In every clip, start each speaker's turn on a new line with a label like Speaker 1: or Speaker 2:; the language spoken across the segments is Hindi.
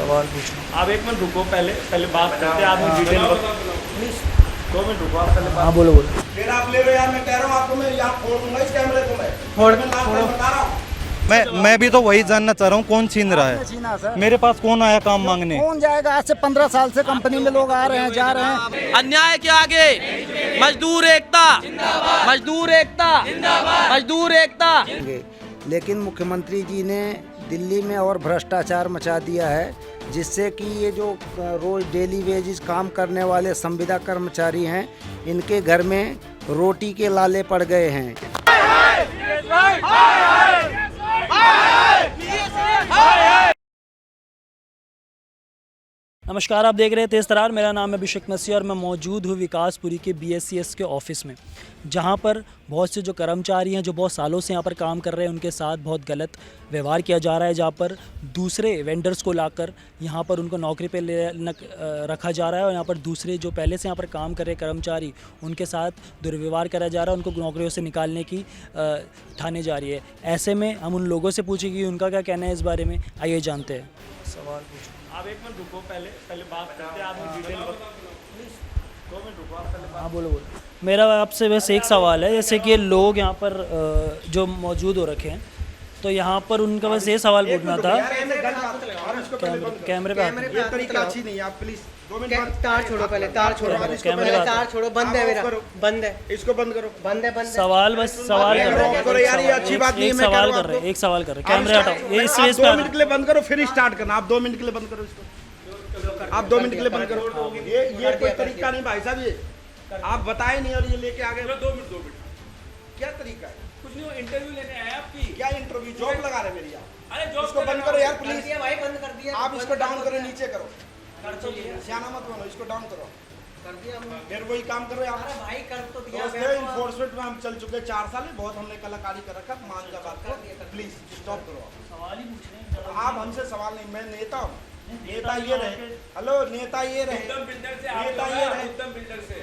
Speaker 1: सवाल पूछो।
Speaker 2: आप एक मिनट रुको, पहले पहले बात करते हैं। आप डिटेल प्लीज 2 मिनट रुको, आप पहले
Speaker 1: हाँ बोलो बोलो।
Speaker 3: फिर आप ले लो यार, मैं कह रहा हूँ आपको, मैं यहाँ फोड़ दूंगा इस कैमरे को। मैं बता रहा हूँ।
Speaker 4: मैं भी तो वही जानना चाह रहा हूँ, कौन छीन रहा
Speaker 1: आपने छीना सर।
Speaker 4: है? मेरे पास कौन आया काम मांगने?
Speaker 1: कौन जाएगा? आज से 15 साल से कंपनी में लोग आ रहे हैं, जा रहे हैं।
Speaker 5: अन्याय के आगे मजदूर एकता, मजदूर एकता, मजदूर एकता।
Speaker 1: लेकिन मुख्यमंत्री जी ने दिल्ली में और भ्रष्टाचार मचा दिया है, जिससे कि ये जो रोज डेली वेजेस काम करने वाले संविदा कर्मचारी हैं, इनके घर में रोटी के लाले पड़ गए हैं।
Speaker 6: नमस्कार, आप देख रहे हैं तेज़ तरार। मेरा नाम है अभिषेक मसीह और मैं मौजूद हूँ विकासपुरी के BSCS के ऑफिस में, जहाँ पर बहुत से जो कर्मचारी हैं जो बहुत सालों से यहाँ पर काम कर रहे हैं, उनके साथ बहुत गलत व्यवहार किया जा रहा है। जहाँ पर दूसरे वेंडर्स को लाकर यहाँ पर उनको नौकरी पे रखा जा रहा है और यहाँ पर दूसरे जो पहले से यहाँ पर काम कर रहे कर्मचारी, उनके साथ दुर्व्यवहार करा जा रहा है, उनको नौकरियों से निकालने की ठाने जा रही है। ऐसे में हम उन लोगों से पूछेंगे उनका क्या कहना है इस बारे में। आइए जानते हैं।
Speaker 1: सवाल पूछो।
Speaker 2: आप एक मिनट रुको, पहले पहले बात करते हैं। आप डिटेल प्लीज 2 मिनट रुको, आप पहले
Speaker 6: हाँ बोलो बोलो। मेरा आपसे बस एक सवाल है, जैसे कि ये लोग यहाँ पर जो मौजूद हो रखे हैं, तो यहाँ पर उनका बस ये सवाल पूछना था। कैमरे पे
Speaker 3: ये तरीका अच्छी नहीं है, आप प्लीज 2 मिनट।
Speaker 7: तार छोड़ो, पहले तार छोड़ो,
Speaker 6: कैमरे पे
Speaker 7: तार छोड़ो। बंद है मेरा, बंद है,
Speaker 3: इसको बंद करो।
Speaker 7: बंद है, बंद है।
Speaker 6: सवाल बस सवाल कर रहे
Speaker 3: करो यार, ये अच्छी बात नहीं है।
Speaker 6: एक
Speaker 3: मैं कह रहा
Speaker 6: सवाल
Speaker 3: हूँ
Speaker 6: कर रहे
Speaker 3: आपको।
Speaker 6: हैं, एक सवाल कर रहे हैं। कैमरे हटाओ, ये इस
Speaker 3: आप
Speaker 6: स्पेस
Speaker 3: 2
Speaker 6: पे
Speaker 3: मिनट के लिए बंद करो, फिर स्टार्ट करना। आप 2 मिनट के लिए बंद करो इसको। आप 2 मिनट के लिए बंद करो। ये कोई तरीका नहीं भाई साहब, ये आप बताए नहीं और ये लेके आ गए।
Speaker 2: 2 मिनट
Speaker 3: क्या तरीका है?
Speaker 2: कुछ नहीं, वो इंटरव्यू लेने आए आपकी।
Speaker 3: क्या इंटरव्यू? जॉब लगा रहे मेरी आप।
Speaker 2: अरे जॉब
Speaker 3: इसको बंद करो यार
Speaker 7: कर
Speaker 3: प्लीज।
Speaker 7: दिया भाई, बंद कर दिया।
Speaker 3: आप इसको डाउन करो, नीचे करो। सियाना मत बनो, इसको डाउन करो।
Speaker 7: कर दिया हमने।
Speaker 3: फिर वही काम करो यार।
Speaker 7: अरे भाई कर तो दिया।
Speaker 3: दोस्त है, इन्फोर्समेंट में हम चल चुके 4 साल है, बहुत हमने कलाकारी कर रखा। मान जा बात करो प्लीज, स्टॉप करो।
Speaker 6: सवाल ही पूछ रहे हैं।
Speaker 3: आप हमसे सवाल नहीं, मैं नेता हूँ। नेता ये रहे, हेलो नेता ये रहे,
Speaker 2: उत्तम बिल्डर से
Speaker 3: नेता ये रहे।
Speaker 2: उत्तम बिल्डर से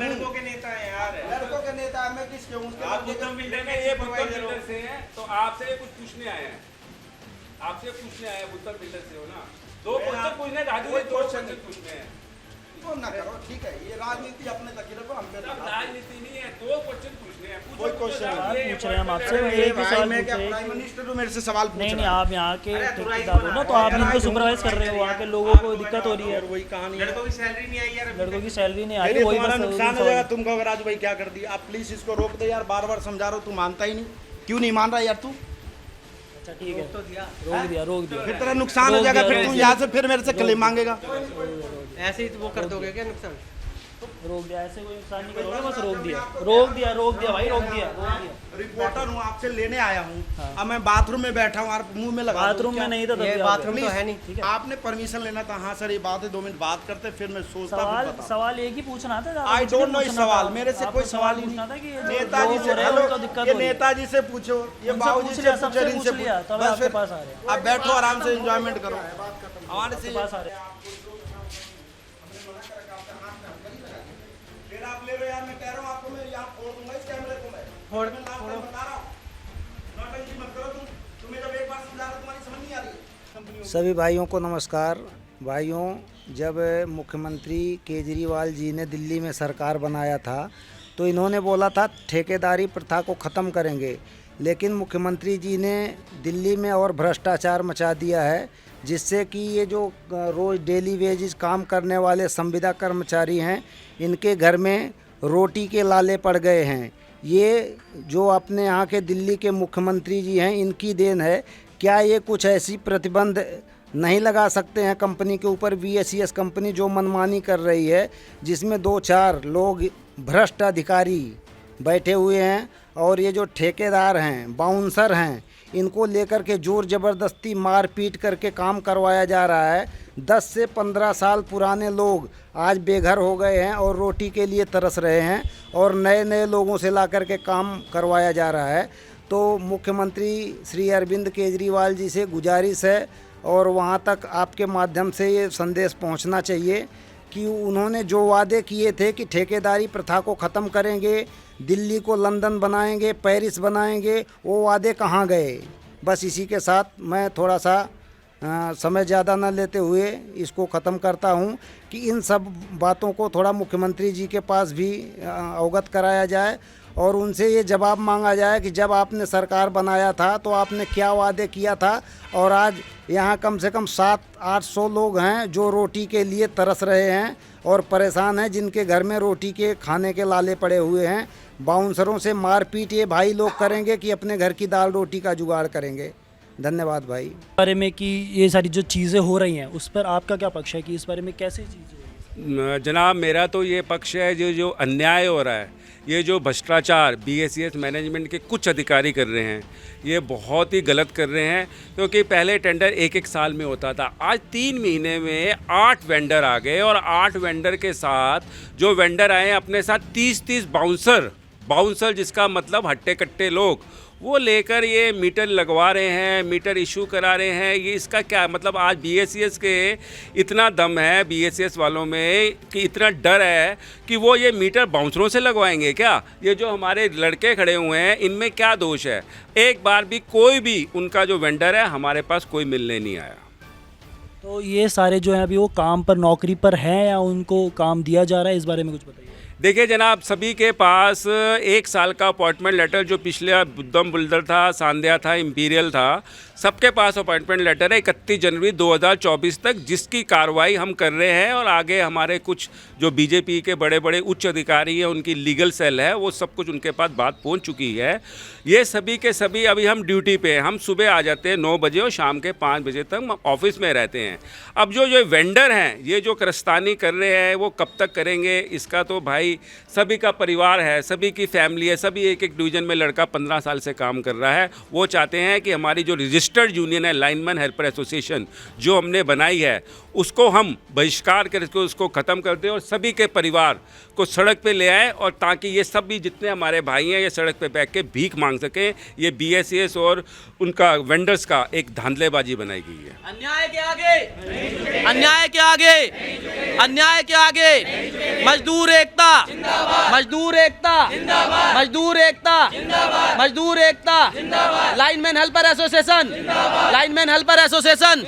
Speaker 3: लड़कों के नेता है यार, लड़कों के नेता है। मैं किसके हूँ? उसके
Speaker 2: आप
Speaker 3: बाद
Speaker 2: उत्तम बिल्डर के, ये उत्तम बिल्डर से हैं, तो आपसे कुछ पूछने आए हैं। आपसे पूछने आए हैं, उत्तम बिल्डर से हो ना। 2 क्वेश्चन पूछने, राजू ने 2 क्वेश्चन पूछने हैं।
Speaker 3: तो ना करो, ठीक है। ये राजनीति अपने तक ही रखो, हम पे
Speaker 2: अब राजनीति नहीं है, 2 क्वेश्चन पूछने हैं। पूछो,
Speaker 3: कोई क्वेश्चन
Speaker 6: सवाल
Speaker 2: ये
Speaker 6: पूछ रहे हैं हम आपसे।
Speaker 2: ये
Speaker 6: एक ही सवाल
Speaker 3: मैं
Speaker 6: पूछ
Speaker 3: क्या
Speaker 6: रहे
Speaker 3: प्राइम
Speaker 6: हैं।
Speaker 3: मिनिस्टर हूँ, मेरे से सवाल पूछ
Speaker 6: नहीं
Speaker 3: रहे
Speaker 6: नहीं,
Speaker 3: हैं।
Speaker 6: आप यहाँ के ठेकेदार हो ना, तो आप इनको सुपरवाइज कर रहे हो। वहाँ के लोगों को दिक्कत हो रही है,
Speaker 3: वही कहानी है।
Speaker 2: लड़कों की सैलरी नहीं आई यार।
Speaker 6: लड़कों की सैलरी नहीं आई।
Speaker 3: नहीं,
Speaker 6: वही
Speaker 3: तुम्हारा
Speaker 6: बस
Speaker 3: नुकसान हो जाएगा। तुम कहोगे राजू भाई क्या कर दिया। आप प्लीज इसको रोक दे यार, बार बार समझा रहा हूँ, तू मानता ही नहीं। क्यों नहीं मान रहा यार तू?
Speaker 6: अच्छा ठीक है,
Speaker 7: तो दिया।
Speaker 6: रोक दिया, रोक दिया।
Speaker 3: फिर तेरा नुकसान हो
Speaker 6: रोक
Speaker 3: जाएगा,
Speaker 6: दिया,
Speaker 3: फिर
Speaker 6: रोक
Speaker 3: तू
Speaker 6: दिया।
Speaker 3: यहाँ से फिर मेरे से क्लेम मांगेगा।
Speaker 7: ऐसे ही वो कर दोगे क्या नुकसान?
Speaker 6: रोक दिया, ऐसे कोई नुकसान नहीं करोगे, बस रोक दिया, रोक दिया, रोक दिया भाई, रोक दिया, रोक दिया।
Speaker 3: रिपोर्टर हूँ, आपसे लेने आया हूँ। अब मैं बाथरूम में बैठा हूँ, आप मुंह में लगा दो।
Speaker 6: बाथरूम में नहीं था तभी
Speaker 7: ये
Speaker 6: आप
Speaker 7: बाथरूम
Speaker 6: गए।
Speaker 7: तो है नहीं।
Speaker 6: ठीक है।
Speaker 3: आपने परमिशन लेना था। हाँ सर ये बात है, 2 मिनट बात करते फिर मैं सोचता
Speaker 6: सवाल सवाल एक ही पूछना था।
Speaker 3: आई डोंट नो इस सवाल, मेरे से कोई सवाल ही
Speaker 6: पूछना था कि
Speaker 3: नहीं।
Speaker 6: ये जो
Speaker 3: नेताजी
Speaker 6: लोग
Speaker 3: से
Speaker 6: हो रहे हैं,
Speaker 3: हेलो,
Speaker 6: उनको दिक्कत
Speaker 3: ये
Speaker 6: हो रही है।
Speaker 3: नेताजी से पूछो, ये
Speaker 6: उनसे
Speaker 3: बाबूजी
Speaker 6: पूछ
Speaker 3: से
Speaker 6: लिया,
Speaker 3: पूछो,
Speaker 6: सबसे
Speaker 3: इनसे
Speaker 6: पूछ लिया, तब
Speaker 3: बस
Speaker 6: आपके
Speaker 3: फिर
Speaker 6: पास आ रहे हैं।
Speaker 3: आप बैठो आराम से एंजॉयमेंट करो। हमारे से
Speaker 6: पास आ रहे हैं।
Speaker 3: फिर आप ले लो यार, मैं कह रहा हूँ आपको, मैं यहाँ फोड़ दूंगा इस कैमरे को। मैं बता रहा हूँ, नौटंकी मत करो तुम। तुम्हें जब एक बार समझा रहा तुम्हारी समझ नहीं आ रही है।
Speaker 1: सभी भाइयों को नमस्कार। भाइयों, जब मुख्यमंत्री केजरीवाल जी ने दिल्ली में सरकार बनाया था, तो इन्होंने बोला था ठेकेदारी प्रथा को ख़त्म करेंगे। लेकिन मुख्यमंत्री जी ने दिल्ली में और भ्रष्टाचार मचा दिया है, जिससे कि ये जो रोज़ डेली वेजेस काम करने वाले संविदा कर्मचारी हैं, इनके घर में रोटी के लाले पड़ गए हैं। ये जो अपने यहाँ के दिल्ली के मुख्यमंत्री जी हैं, इनकी देन है। क्या ये कुछ ऐसी प्रतिबंध नहीं लगा सकते हैं कंपनी के ऊपर? BSCS कंपनी जो मनमानी कर रही है, जिसमें 2-4 लोग भ्रष्ट अधिकारी बैठे हुए हैं, और ये जो ठेकेदार हैं, बाउंसर हैं, इनको लेकर के जोर ज़बरदस्ती मार पीट करके काम करवाया जा रहा है। 10 से 15 साल पुराने लोग आज बेघर हो गए हैं और रोटी के लिए तरस रहे हैं, और नए नए लोगों से ला करके काम करवाया जा रहा है। तो मुख्यमंत्री श्री अरविंद केजरीवाल जी से गुजारिश है, और वहाँ तक आपके माध्यम से ये संदेश पहुँचना चाहिए कि उन्होंने जो वादे किए थे कि ठेकेदारी प्रथा को ख़त्म करेंगे, दिल्ली को लंदन बनाएंगे, पेरिस बनाएंगे, वो वादे कहाँ गए? बस इसी के साथ मैं थोड़ा सा समय ज़्यादा न लेते हुए इसको ख़त्म करता हूँ कि इन सब बातों को थोड़ा मुख्यमंत्री जी के पास भी अवगत कराया जाए और उनसे ये जवाब मांगा जाए कि जब आपने सरकार बनाया था तो आपने क्या वादे किया था। और आज यहाँ कम से कम 700-800 लोग हैं जो रोटी के लिए तरस रहे हैं और परेशान हैं, जिनके घर में रोटी के खाने के लाले पड़े हुए हैं। बाउंसरों से मारपीट ये भाई लोग करेंगे कि अपने घर की दाल रोटी का जुगाड़ करेंगे। धन्यवाद भाई।
Speaker 6: बारे में कि ये सारी जो चीज़ें हो रही हैं उस पर आपका क्या पक्ष है कि इस बारे में कैसे चीज़ें?
Speaker 2: जनाब मेरा तो ये पक्ष है जो अन्याय हो रहा है, ये जो भ्रष्टाचार BSES मैनेजमेंट के कुछ अधिकारी कर रहे हैं, ये बहुत ही गलत कर रहे हैं। क्योंकि पहले टेंडर एक साल में होता था, आज 3 महीने में 8 वेंडर आ गए और 8 वेंडर के साथ जो वेंडर आए हैं अपने साथ 30-30 बाउंसर जिसका मतलब हट्टे कट्टे लोग, वो लेकर ये मीटर लगवा रहे हैं, मीटर इशू करा रहे हैं। ये इसका क्या मतलब? आज BSES के इतना दम है BSES वालों में कि इतना डर है कि वो ये मीटर बाउंसरों से लगवाएंगे क्या? ये जो हमारे लड़के खड़े हुए हैं इनमें क्या दोष है? एक बार भी कोई भी उनका जो वेंडर है हमारे पास कोई मिलने नहीं आया।
Speaker 6: तो ये सारे जो हैं अभी वो काम पर, नौकरी पर हैं या उनको काम दिया जा रहा है, इस बारे में कुछ बताइए।
Speaker 2: देखिए जनाब, सभी के पास 1 साल का अपॉइंटमेंट लेटर, जो पिछले बुद्धम बुल्दर था, सांध्या था, इंपीरियल था, सबके पास अपॉइंटमेंट लेटर है 31 जनवरी 2024 तक, जिसकी कार्रवाई हम कर रहे हैं। और आगे हमारे कुछ जो BJP के बड़े बड़े उच्च अधिकारी हैं, उनकी लीगल सेल है, वो सब कुछ उनके पास बात पहुंच चुकी है। ये सभी के सभी अभी हम ड्यूटी पे हैं। हम सुबह आ जाते हैं 9 बजे और शाम के 5 बजे तक ऑफिस में रहते हैं। अब जो वेंडर हैं, ये जो कारस्तानी कर रहे हैं, वो कब तक करेंगे? इसका तो भाई सभी का परिवार है, सभी की फैमिली है, सभी एक डिवीज़न में लड़का 15 साल से काम कर रहा है। वो चाहते हैं कि हमारी जो रजिस्टर्ड यूनियन है, लाइनमैन हेल्पर एसोसिएशन जो हमने बनाई है, उसको हम बहिष्कार करके उसको ख़त्म कर दें और सभी के परिवार को सड़क पे ले आए, और ताकि ये सब भी जितने हमारे भाई हैं ये सड़क पे बैठ के भीख मांग सकें। ये BSES और उनका वेंडर्स का एक धांधलेबाजी बनाई गई है।
Speaker 5: अन्याय के आगे, अन्याय के आगे, अन्याय के आगे मजदूर एकता, मजदूर एकता, मजदूर एकता, मजदूर एकता, lineman helper association, lineman helper association.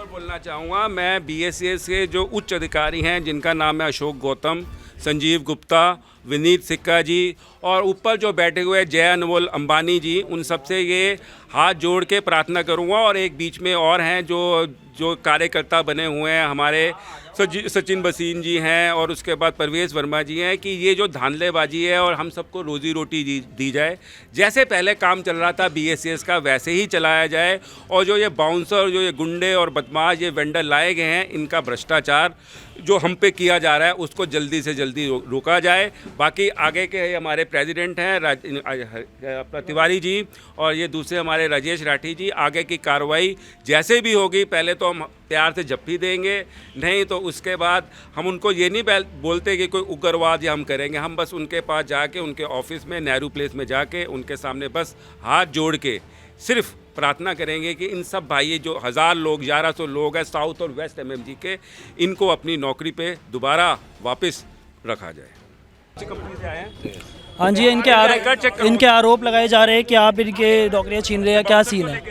Speaker 2: बोलना चाहूँगा, मैं BSES के जो उच्च अधिकारी हैं, जिनका नाम है अशोक गौतम, संजीव गुप्ता, विनीत सिक्का जी, और ऊपर जो बैठे हुए जय अनमोल अंबानी जी, उन सबसे ये हाथ जोड़ के प्रार्थना करूँगा। और एक बीच में और हैं जो कार्यकर्ता बने हुए हैं, हमारे सचिन बसीन जी हैं और उसके बाद परवेज़ वर्मा जी हैं, कि ये जो धांधलेबाजी है और हम सबको रोज़ी रोटी दी जाए। जैसे पहले काम चल रहा था BSES का, वैसे ही चलाया जाए। और जो ये बाउंसर, जो ये गुंडे और बदमाश ये वेंडर लाए गए हैं, इनका भ्रष्टाचार जो हम पे किया जा रहा है उसको जल्दी से जल्दी रोका जाए। बाकी आगे के हमारे प्रेसिडेंट हैं अपना तिवारी जी, और ये दूसरे हमारे राजेश राठी जी, आगे की कार्रवाई जैसे भी होगी, पहले तो हम प्यार से जप्पी देंगे, नहीं तो उसके बाद हम उनको ये नहीं बोलते कि कोई उग्रवाद या हम करेंगे। हम बस उनके पास जाके, उनके ऑफिस में नेहरू प्लेस में जाके उनके सामने बस हाथ जोड़ के सिर्फ प्रार्थना करेंगे कि इन सब भाई जो 1000 लोग, 1100 लोग हैं साउथ और वेस्ट MMG के, इनको अपनी नौकरी पे दोबारा वापस रखा जाए। कंपनी से आए हैं।
Speaker 6: हाँ जी, इनके आरोप लगाए जा रहे हैं कि आप इनके नौकरियां छीन रहे हैं, क्या सीन है?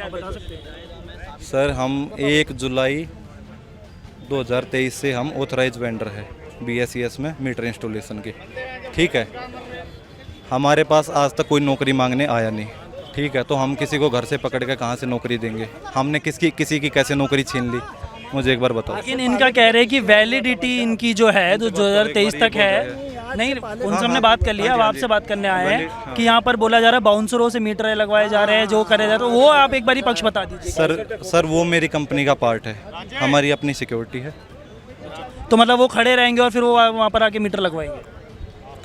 Speaker 4: सर हम 1 जुलाई 2023 से हम ऑथराइज वेंडर है BSES में मीटर इंस्टॉलेशन के। ठीक है, हमारे पास आज तक कोई नौकरी मांगने आया नहीं। ठीक है, तो हम किसी को घर से पकड़ के कहाँ से नौकरी देंगे? हमने किसी की कैसे नौकरी छीन ली, मुझे एक बार बताओ।
Speaker 6: लेकिन इनका कह रहे हैं कि वैलिडिटी इनकी जो है जो 2023 तक है। नहीं, उनसे हमने बात कर लिया, अब आपसे बात करने आए हैं कि यहाँ पर बोला जा रहा है बाउंसरों से मीटर लगवाए जा रहे हैं, जो करे जा रहे हैं, तो वो आप एक बार ही पक्ष बता दीजिए।
Speaker 4: सर वो मेरी कंपनी का पार्ट है, हमारी अपनी सिक्योरिटी है।
Speaker 6: तो मतलब वो खड़े रहेंगे और फिर वो वहाँ पर आके मीटर लगवाएंगे?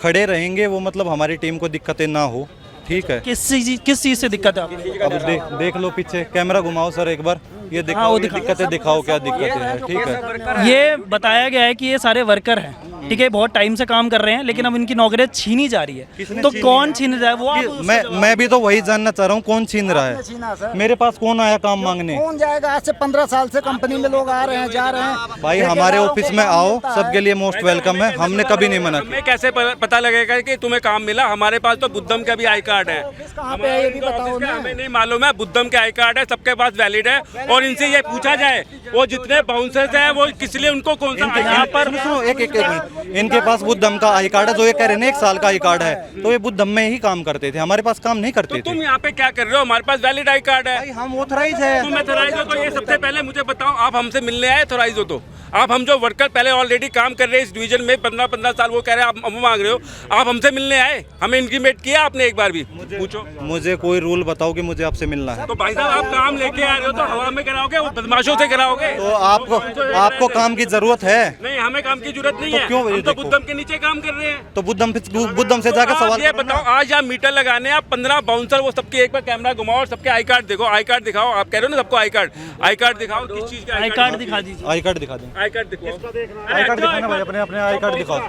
Speaker 4: खड़े रहेंगे वो, मतलब हमारी टीम को दिक्कतें ना हो। ठीक है,
Speaker 6: किस चीज़ से दिक्कत है आपको?
Speaker 4: अब देख लो पीछे, कैमरा घुमाओ सर एक बार। ये दिखाओ, ये दिक्कतें दिखाओ, क्या दिक्कतें हैं, ठीक है।
Speaker 6: ये बताया गया है कि ये सारे वर्कर हैं, ठीक है, बहुत टाइम से काम कर रहे हैं, लेकिन अब इनकी नौकरियां छीनी जा रही है। तो कौन छीन रहा है वो
Speaker 4: मैं भी तो वही जानना चाह रहा हूँ, कौन छीन रहा
Speaker 1: छीना
Speaker 4: है?
Speaker 1: सर?
Speaker 4: मेरे पास कौन आया काम मांगने?
Speaker 1: कौन जाएगा? आज से 15 साल से कंपनी में लोग आ रहे हैं, जा रहे हैं।
Speaker 4: भाई हमारे ऑफिस में आओ, सबके लिए मोस्ट वेलकम है, हमने कभी नहीं मना किया।
Speaker 2: हमें कैसे पता लगेगा कि तुम्हें काम मिला? हमारे पास तो बुद्धम का भी आई कार्ड है।
Speaker 1: कहाँ पे है ये भी बताओ
Speaker 2: ऑफिस का
Speaker 1: ना।
Speaker 2: हमें नहीं मालूम है, बुद्धम के आई कार्ड है, सबके पास वैलिड है। और इनसे ये पूछा जाए वो जितने बाउंसर्स हैं वो किस लिए, उनको कौन सा यहाँ पर
Speaker 4: सुनो, एक मिनट, इनके पास बुद्धम का आई कार्ड है, जो ये कह रहे हैं 1 साल का आई कार्ड है, तो ये बुद्धम में ही काम करते थे, हमारे पास काम नहीं करते थे।
Speaker 2: तुम यहाँ पे क्या कर रहे हो? हमारे पास वैलिड आई कार्ड है।
Speaker 4: भाई हम ऑथराइज है।
Speaker 2: तुम ऑथराइज हो तो ये सबसे पहले मुझे बताओ, आप हमसे मिलने आए ऑथराइज हो तो? आप हम जो वर्कर पहले ऑलरेडी काम कर रहे हैं इस डिवीजन में 15 साल, वो कह रहे हैं आप मांग रहे हो, आप हमसे मिलने आए? हमें इंटीमेट किया आपने एक बार भी? पूछो,
Speaker 4: मुझे कोई रूल बताओ कि मुझे आपसे मिलना है।
Speaker 2: तो भाई साहब आप काम लेके आ रहे हो तो हवा में कराओगे, वो बदमाशों से कराओगे?
Speaker 4: तो आपको काम की जरूरत है?
Speaker 2: नहीं, हमें काम की जरूरत नहीं
Speaker 4: तो
Speaker 2: है।
Speaker 4: क्यों?
Speaker 2: हम तो
Speaker 4: देखो।
Speaker 2: बुद्धम के नीचे काम कर रहे हैं।
Speaker 4: तो बुद्धम से जाकर
Speaker 2: आप
Speaker 4: सवाल
Speaker 2: ये
Speaker 4: करो ना।
Speaker 2: बताओ, आज यहाँ मीटर लगाने आप 15 बाउंसर, वो सबके एक बार कैमरा घुमाओ और सबके आई कार्ड देखो, आई कार्ड दिखाओ। आप कह रहे हो ना सबको आई कार्ड दिखाओ, किस चीज का
Speaker 6: आई कार्ड दिखा दीजिए।
Speaker 4: आई कार्ड दिखा दें।
Speaker 2: आई कार्ड दिखाओ,
Speaker 4: आई कार्ड दिखाना भाई, अपने आई कार्ड दिखाओ।
Speaker 2: सब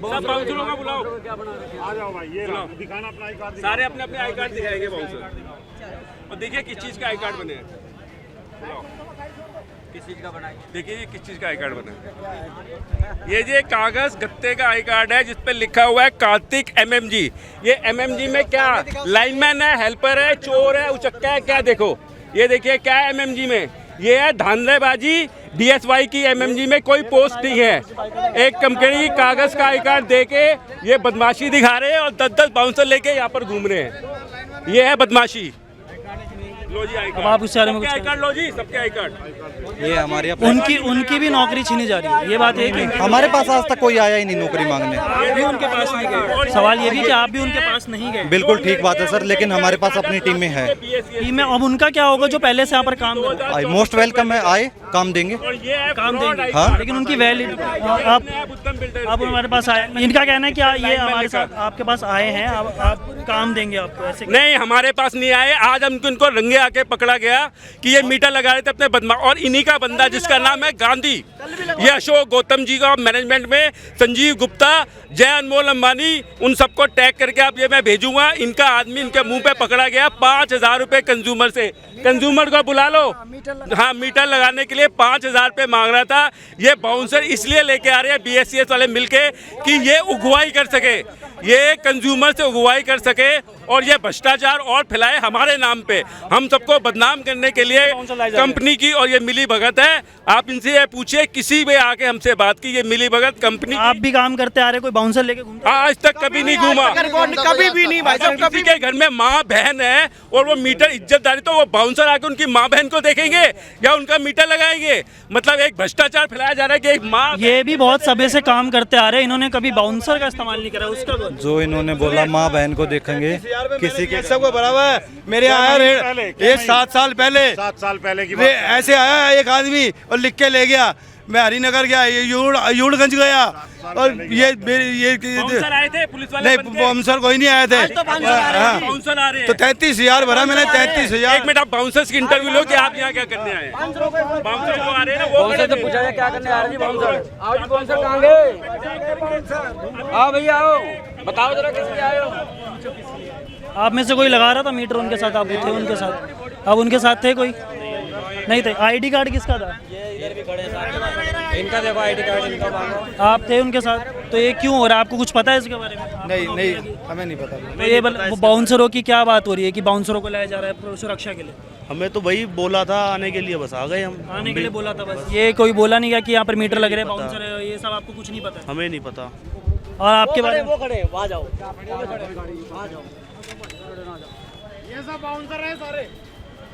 Speaker 2: बाउंसरों का बुलाओ, आ जाओ भाई, ये दिखाना अपना आई कार्ड। सारे अपने अपने आई कार्ड दिखाएंगे बाउंसर, और देखिए किस चीज का आई कार्ड बने हैं। किस चीज का बना है? देखिए ये किस चीज का आई कार्ड बना है। ये जो कागज गत्ते का आई कार्ड है जिस पे लिखा हुआ है कार्तिक MMG। ये MMG में क्या लाइनमैन है, हेल्पर है, चोर है, उचक्का है, क्या? देखो ये देखिए क्या है MMG में, ये है धांधलेबाजी। DSY की MMG में कोई पोस्ट नहीं है। एक कंपनी कागज का आई कार्ड दे के ये बदमाशी दिखा रहे हैं और 10-10 बाउंसर लेके यहाँ पर घूम रहे हैं। ये है बदमाशी। लो जी आई कार्ड,
Speaker 6: आप उस बारे में
Speaker 2: सबके
Speaker 6: कुछ
Speaker 2: आई कार्ड लो जी, सबके आई कार्ड।
Speaker 4: ये हमारी
Speaker 6: उनकी भी नौकरी छीनी जा रही है, ये बात एक है।
Speaker 4: हमारे पास आज तक कोई आया ही नहीं नौकरी मांगने।
Speaker 6: आप भी उनके पास नहीं गए। सवाल ये भी कि आप भी उनके पास नहीं गए।
Speaker 4: बिल्कुल ठीक बात है सर, लेकिन हमारे पास अपनी टीम में है।
Speaker 6: टीम में अब उनका क्या होगा जो पहले से यहाँ पर काम कर रहे हैं?
Speaker 4: मोस्ट वेलकम है, आए काम देंगे।
Speaker 6: काम देंगे,
Speaker 4: हाँ।
Speaker 6: लेकिन उनकी वैलिड आप हमारे पास आए, इनका कहना है कि ये हमारे साथ आपके पास आए हैं, आप काम देंगे आपको, ऐसे
Speaker 2: नहीं, हमारे पास नहीं आए। आज हमको इनको रंगे आके पकड़ा गया कि ये मीटर लगा रहे थे अपने बदमाश, और इन्हीं का बंदा जिसका नाम है गांधी, ये अशोक गौतम जी का मैनेजमेंट में, संजीव गुप्ता, जय अनमोल अंबानी, उन सबको टैग करके आप ये मैं भेजूंगा। इनका आदमी इनके मुंह पे पकड़ा गया 5,000 रुपये कंज्यूमर से। कंज्यूमर को बुला लो, हाँ, मीटर लगाने के लिए 5,000 रुपये मांग रहा था। ये बाउंसर इसलिए लेके आ रहे हैं BSCS वाले मिलके कि ये उगवाई कर सके, ये कंज्यूमर से उगवाई कर सके और ये भ्रष्टाचार और फैलाए हमारे नाम पे, हम सबको बदनाम करने के लिए कंपनी की। और ये मिली भगत है। आप इनसे ये पूछिए, किसी भी आके हमसे बात की, ये मिली भगत कंपनी।
Speaker 6: आप भी काम करते आ रहे, कोई बाउंसर लेके घूमता?
Speaker 2: आज तक कभी नहीं घूमा,
Speaker 7: कभी भी नहीं भाई साहब,
Speaker 2: किसी के घर में माँ बहन है और वो मीटर इज्जतदारी, तो वो बाउंसर आके उनकी माँ बहन को देखेंगे या उनका मीटर लगाएंगे? मतलब एक भ्रष्टाचार फैलाया जा रहा है कि एक माँ।
Speaker 6: ये भी बहुत समय से काम करते आ रहे हैं, इन्होंने कभी बाउंसर का इस्तेमाल नहीं करा, उसका
Speaker 4: जो इन्होंने बोला माँ बहन को देखेंगे, किसी के
Speaker 8: सबको बराबर है। मेरे आया एक 7 साल पहले की बात, ऐसे आया एक आदमी और लिख के ले गया। मैं हरिनगर गया, यूड़गंज गया, और ये
Speaker 2: बाउंसर आए थे पुलिस वाले?
Speaker 8: नहीं, बाउंसर कोई नहीं आए थे।
Speaker 2: बाउंसर आ रहे हैं
Speaker 8: तो 33,000 भरा मैंने, 33,000।
Speaker 2: एक मिनट, आप बाउंसर्स की इंटरव्यू लो कि आप यहाँ क्या करने आए? बाउंसर जो आ रहे हैं ना, वो
Speaker 5: से पूछा जाए क्या करने आ रहे जी बाउंसर? आओ जी बाउंसर, कहाँ गए? आओ भैया आओ, बताओ जरा किसके आए हो?
Speaker 6: आप में से कोई लगा रहा था मीटर उनके साथ? आप थे उनके साथ? आप उनके साथ थे? कोई नहीं थे। आईडी कार्ड किसका था?
Speaker 5: इनका देखो आईडी कार्ड, इनका मांगो।
Speaker 6: आप थे उनके साथ, तो ये क्यों हो रहा है? आपको कुछ पता है इसके बारे में?
Speaker 8: नहीं, हमें नहीं पता।
Speaker 6: तो ये बाउंसरों की क्या बात हो रही है कि बाउंसरों को लाया जा रहा है सुरक्षा के लिए?
Speaker 9: हमें तो वही बोला था आने के लिए, बस आ गए हम।
Speaker 6: आने के लिए बोला था बस, ये कोई बोला नहीं गया कि यहाँ पर मीटर लग रहे हैं, बाउंसर है, ये सब आपको कुछ नहीं पता?
Speaker 9: हमें नहीं पता।
Speaker 6: और आपके बारे में?
Speaker 5: वो खड़े वहाँ जाओ,
Speaker 8: ये सब बाउंसर हैं सारे।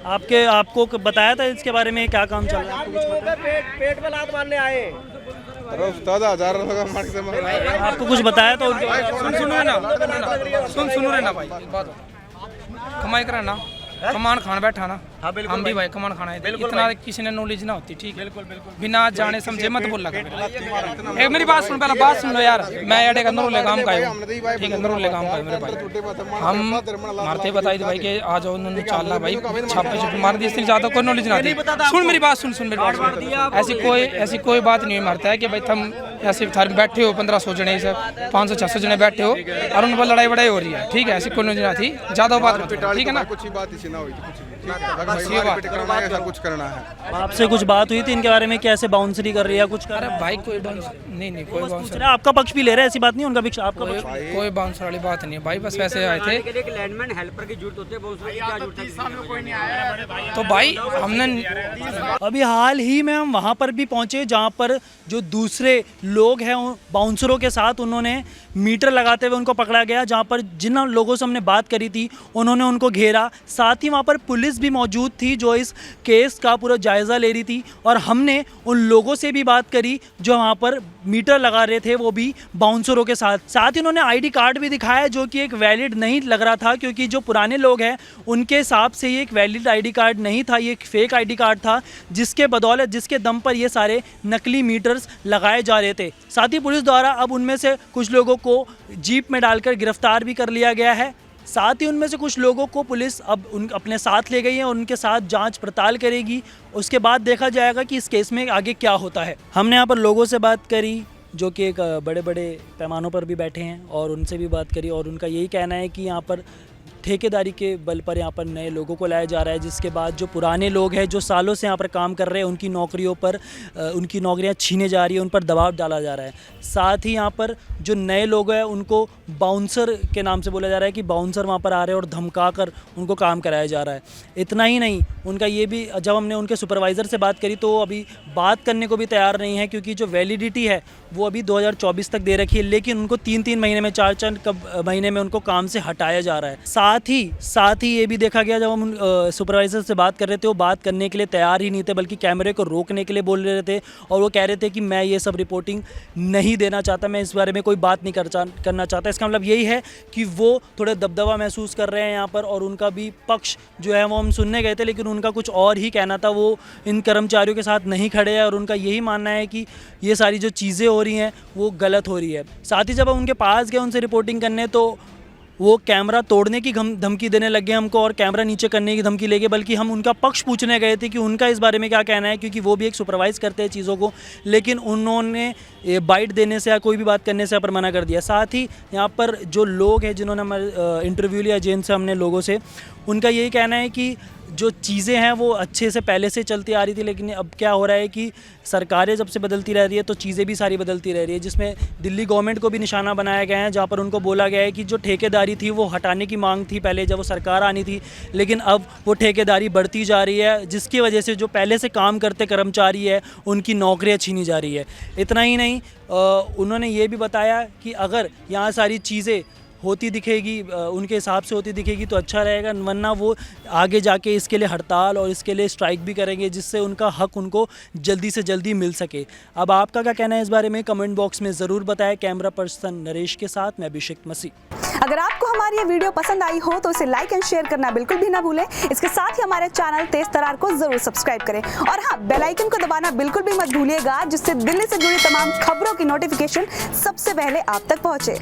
Speaker 6: आपको बताया था इसके बारे में क्या काम चल रहा है? आपको कुछ पता है?
Speaker 7: पेट में लात मारने आए।
Speaker 6: आपको कुछ बताया था उनके?
Speaker 10: सुनो रे ना भाई, कमाई करा ना, कमान खान बैठा ना। हम भी भाई कमान खाना है, इतना किसी ने नॉलेज ना होती, ठीक है, बिना जाने समझे मत बोल लगा। एक मेरी बात सुन, पहले बात सुन लो यार, मैं अड़े अंदर ले काम का हूँ, ठीक है, अंदर ले काम का है मेरे भाई। हम मारते बताई थी भाई कि आ जाओ, उन्होंने चालना भाई छापे छुपे मार दी, इसलिए ज़्यादा कोई नॉलेज ना थी। सुन मेरी बात, सुन मेरी बात सुन। ऐसी कोई बात नहीं मारता है कि भाई तुम ऐसे थारे बैठे हो 1500 जने से 500-600 जने बैठे हो और उन पर लड़ाई वड़ाई हो रही है, ठीक है, ऐसी कोई नॉलेज ना थी, ज़्यादा बात मत करो, ठीक है ना।
Speaker 8: कुछ बात इसी ना हुई थी, कुछ करना है।
Speaker 6: आपसे कुछ बात हुई थी इनके बारे में कि ऐसे बाउंसरी कर रही है कुछ कर?
Speaker 10: अरे भाई कोई बाउंस नहीं, कोई बाउंसर,
Speaker 6: आपका पक्ष भी ले रहे हैं, ऐसी बात नहीं, उनका भी आपका
Speaker 10: कोई बाउंसर वाली बात नहीं है भाई, बस वैसे आए थे। तो भाई हमने
Speaker 6: अभी हाल ही में हम वहाँ पर भी पहुँचे जहाँ पर जो दूसरे लोग हैं बाउंसरों के साथ उन्होंने मीटर लगाते हुए उनको पकड़ा गया, जहाँ पर जिन लोगों से हमने बात करी थी उन्होंने उनको घेरा। साथ ही वहाँ पर पुलिस भी मौजूद थी जो इस केस का पूरा जायज़ा ले रही थी, और हमने उन लोगों से भी बात करी जो वहाँ पर मीटर लगा रहे थे, वो भी बाउंसरों के साथ। साथ ही उन्होंने आईडी कार्ड भी दिखाया जो कि एक वैलिड नहीं लग रहा था, क्योंकि जो पुराने लोग हैं उनके हिसाब से ये एक वैलिड आईडी कार्ड नहीं था, ये एक फेक आईडी कार्ड था जिसके बदौलत जिसके दम पर ये सारे नकली मीटर्स लगाए जा रहे थे। साथ ही पुलिस द्वारा अब उनमें से कुछ लोगों को जीप में डालकर गिरफ्तार भी कर लिया गया है। साथ ही उनमें से कुछ लोगों को पुलिस अब अपने साथ ले गई है और उनके साथ जांच पड़ताल करेगी, उसके बाद देखा जाएगा कि इस केस में आगे क्या होता है। हमने यहाँ पर लोगों से बात करी जो कि एक बड़े बड़े पैमानों पर भी बैठे हैं और उनसे भी बात करी, और उनका यही कहना है कि यहाँ पर ठेकेदारी के बल पर यहाँ पर नए लोगों को लाया जा रहा है, जिसके बाद जो पुराने लोग हैं जो सालों से यहाँ पर काम कर रहे हैं उनकी नौकरियों पर उनकी नौकरियाँ छीने जा रही है, उन पर दबाव डाला जा रहा है। साथ ही यहाँ पर जो नए लोग हैं उनको बाउंसर के नाम से बोला जा रहा है कि बाउंसर वहाँ पर आ रहे हैं और धमका कर उनको काम कराया जा रहा है। इतना ही नहीं, उनका ये भी, जब हमने उनके सुपरवाइज़र से बात करी तो वो अभी बात करने को भी तैयार नहीं है, क्योंकि जो वैलिडिटी है वो अभी 2024 तक दे रखी है, लेकिन उनको 3-3 महीने में 4-4 महीने में उनको काम से हटाया जा रहा है। साथ ही ये भी देखा गया, जब हम सुपरवाइज़र से बात कर रहे थे वो बात करने के लिए तैयार ही नहीं थे, बल्कि कैमरे को रोकने के लिए बोल रहे थे, और वो कह रहे थे कि मैं ये सब रिपोर्टिंग नहीं देना चाहता, मैं इस बारे में कोई बात नहीं करना चाहता। इसका मतलब यही है कि वो थोड़े दबदबा महसूस कर रहे हैं यहाँ पर, और उनका भी पक्ष जो है वो हम सुनने गए थे, लेकिन उनका कुछ और ही कहना था, वो इन कर्मचारियों के साथ नहीं खड़े हैं और उनका यही मानना है कि ये सारी जो चीज़ें हो रही हैं वो गलत हो रही है। साथ ही जब हम उनके पास गए उनसे रिपोर्टिंग करने तो वो कैमरा तोड़ने की धमकी देने लग गए हमको और कैमरा नीचे करने की धमकी ले गए, बल्कि हम उनका पक्ष पूछने गए थे कि उनका इस बारे में क्या कहना है, क्योंकि वो भी एक सुपरवाइज़ करते हैं चीज़ों को, लेकिन उन्होंने बाइट देने से या कोई भी बात करने से यहाँ पर मना कर दिया। साथ ही यहाँ पर जो लोग हैं जिन्होंने हमारे इंटरव्यू लिया, जिनसे हमने लोगों से, उनका यही कहना है कि जो चीज़ें हैं वो अच्छे से पहले से चलती आ रही थी, लेकिन अब क्या हो रहा है कि सरकारें जब से बदलती रह रही है तो चीज़ें भी सारी बदलती रह रही है, जिसमें दिल्ली गवर्नमेंट को भी निशाना बनाया गया है, जहाँ पर उनको बोला गया है कि जो ठेकेदारी थी वो हटाने की मांग थी पहले जब वो सरकार आनी थी, लेकिन अब वो ठेकेदारी बढ़ती जा रही है, जिसकी वजह से जो पहले से काम करते कर्मचारी है उनकी नौकरियाँ छीनी जा रही है। इतना ही नहीं, उन्होंने ये भी बताया कि अगर यहाँ सारी चीज़ें होती दिखेगी, उनके हिसाब से होती दिखेगी तो अच्छा रहेगा, वरना वो आगे जाके इसके लिए हड़ताल और इसके लिए स्ट्राइक भी करेंगे, जिससे उनका हक उनको जल्दी से जल्दी मिल सके। अब आपका क्या कहना है इस बारे में कमेंट बॉक्स में ज़रूर बताएं। कैमरा पर्सन नरेश के साथ मैं अभिषेक मसीह।
Speaker 11: अगर आपको हमारी ये वीडियो पसंद आई हो तो इसे लाइक एंड शेयर करना बिल्कुल भी ना भूलें। इसके साथ ही हमारे चैनल तेज तरार को जरूर सब्सक्राइब करें, और हाँ, बेल आइकन को दबाना बिल्कुल भी मत भूलिएगा, जिससे दिल्ली से जुड़ी तमाम खबरों की नोटिफिकेशन सबसे पहले आप तक पहुंचे।